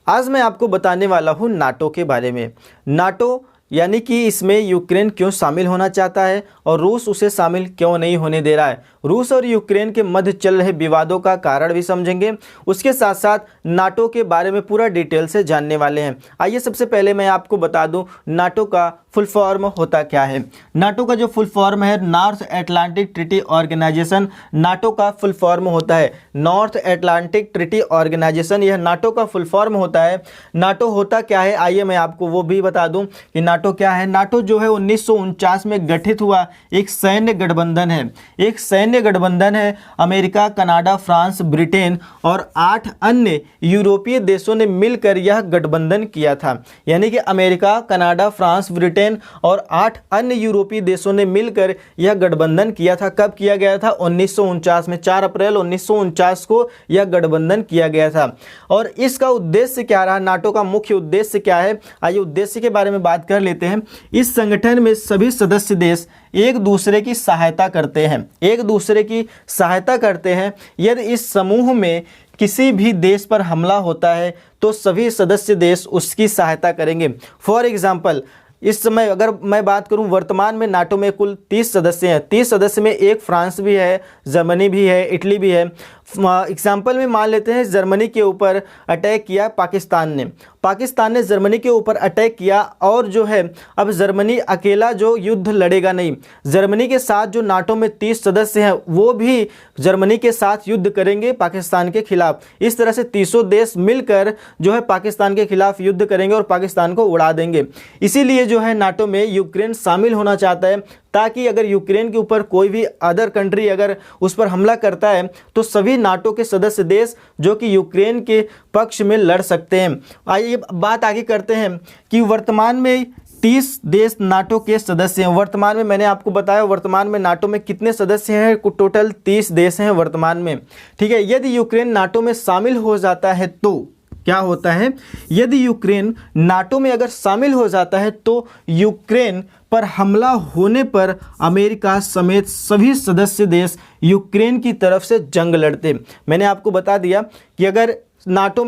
आज मैं आपको बताने वाला हूँ नाटो के बारे में। नाटो यानी कि इसमें यूक्रेन क्यों शामिल होना चाहता है और रूस उसे शामिल क्यों नहीं होने दे रहा है। रूस और यूक्रेन के मध्य चल रहे विवादों का कारण भी समझेंगे। उसके साथ साथ नाटो के बारे में पूरा डिटेल से जानने वाले हैं। आइए सबसे पहले मैं आपको बता दूं नाटो का फुल फॉर्म होता क्या है। नाटो का जो फुल फॉर्म है North Atlantic Treaty Organisation, NATO का फुल फॉर्म होता है नॉर्थ अटलांटिक ट्रीटी ऑर्गेनाइजेशन। यह नाटो का फुल फॉर्म होता है। नाटो होता क्या है आइए मैं आपको वो भी बता दूं कि नाटो क्या है। नाटो जो है 1949 में गठित हुआ एक सैन्य गठबंधन है। एक सैन्य गठबंधन है। अमेरिका, कनाडा, फ्रांस, ब्रिटेन और 8 अन्य यूरोपीय देशों ने मिलकर यह गठबंधन किया था। यानी कि अमेरिका, कनाडा, फ्रांस, ब्रिटेन और 8 अन्य यूरोपीय देशों ने मिलकर यह गठबंधन किया था। कब किया गया था? 1949 में। 4 अप्रैल 1949 को यह गठबंधन किया गया था। और इसका उद्देश्य क्या रहा? नाटो का मुख्य उद्देश्य क्या है? आइए उद्देश्य के बारे में बात कर लेते हैं। इस संगठन में सभी सदस्य देश एक दूसरे की सहायता करते हैं। एक दूसरे की सहायता करते हैं। यदि इस समूह में किसी भी देश पर हमला होता है तो सभी सदस्य देश उसकी सहायता करेंगे। फॉर एग्जाम्पल इस समय अगर मैं बात करूं वर्तमान में नाटो में कुल 30 सदस्य हैं। 30 सदस्य में एक फ्रांस भी है, जर्मनी भी है, इटली भी है। एग्जाम्पल में मान लेते हैं जर्मनी के ऊपर अटैक किया पाकिस्तान ने जर्मनी के ऊपर अटैक किया और जो है अब जर्मनी अकेला जो युद्ध लड़ेगा नहीं। जर्मनी के साथ जो नाटो में 30 सदस्य हैं वो भी जर्मनी के साथ युद्ध करेंगे पाकिस्तान के खिलाफ। इस तरह से 30 देश मिलकर जो है पाकिस्तान के खिलाफ युद्ध करेंगे और पाकिस्तान को उड़ा देंगे। इसीलिए जो है नाटो में यूक्रेन शामिल होना चाहता है ताकि अगर यूक्रेन के ऊपर कोई भी अदर कंट्री अगर उस पर हमला करता है तो सभी नाटो के सदस्य देश जो कि यूक्रेन के पक्ष में लड़ सकते हैं। आइए बात आगे करते हैं कि वर्तमान में 30 देश नाटो के सदस्य हैं। वर्तमान में मैंने आपको बताया वर्तमान में नाटो में कितने सदस्य हैं? टोटल 30 देश हैं वर्तमान में। ठीक है, यदि यूक्रेन नाटो में शामिल हो जाता है तो क्या होता है? यदि यूक्रेन नाटो में अगर शामिल हो जाता है तो यूक्रेन पर हमला होने पर अमेरिका समेत सभी सदस्य देश यूक्रेन की तरफ से जंग लड़ते। मैंने आपको बता दिया कि अगर नाटो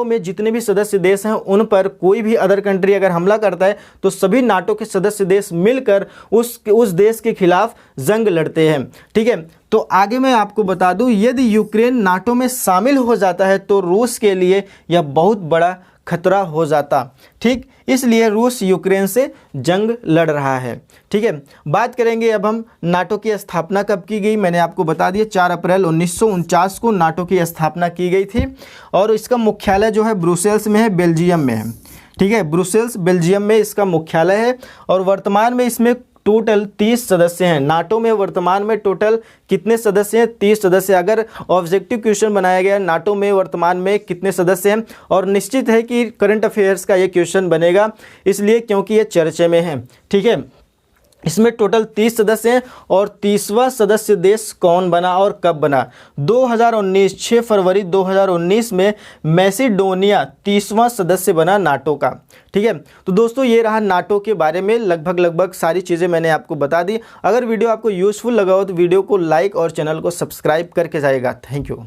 में जितने भी सदस्य देश हैं उन पर कोई भी अदर कंट्री अगर हमला करता है तो सभी नाटो के सदस्य देश मिलकर उस देश के खिलाफ जंग लड़ते हैं। ठीक है, तो आगे मैं आपको बता दूं यदि यूक्रेन नाटो में शामिल हो जाता है तो रूस के लिए यह बहुत बड़ा खतरा हो जाता। ठीक, इसलिए रूस यूक्रेन से जंग लड़ रहा है। ठीक है, बात करेंगे अब हम नाटो की स्थापना कब की गई। मैंने आपको बता दिया 4 अप्रैल 1949 को नाटो की स्थापना की गई थी और इसका मुख्यालय जो है ब्रुसेल्स में है, बेल्जियम में है। ठीक है, ब्रुसेल्स बेल्जियम में इसका मुख्यालय है और वर्तमान में इसमें टोटल 30 सदस्य हैं। नाटो में वर्तमान में टोटल कितने सदस्य हैं? 30 सदस्य। अगर ऑब्जेक्टिव क्वेश्चन बनाया गया नाटो में वर्तमान में कितने सदस्य हैं, और निश्चित है कि करंट अफेयर्स का ये क्वेश्चन बनेगा इसलिए क्योंकि ये चर्चा में है। ठीक है, इसमें टोटल 30 सदस्य हैं और 30वां सदस्य देश कौन बना और कब बना? 2019 6 फरवरी 2019 में मैसिडोनिया 30वां सदस्य बना नाटो का। ठीक है, तो दोस्तों ये रहा नाटो के बारे में लगभग सारी चीज़ें मैंने आपको बता दी। अगर वीडियो आपको यूज़फुल लगा हो तो वीडियो को लाइक और चैनल को सब्सक्राइब करके जाएगा। Thank you.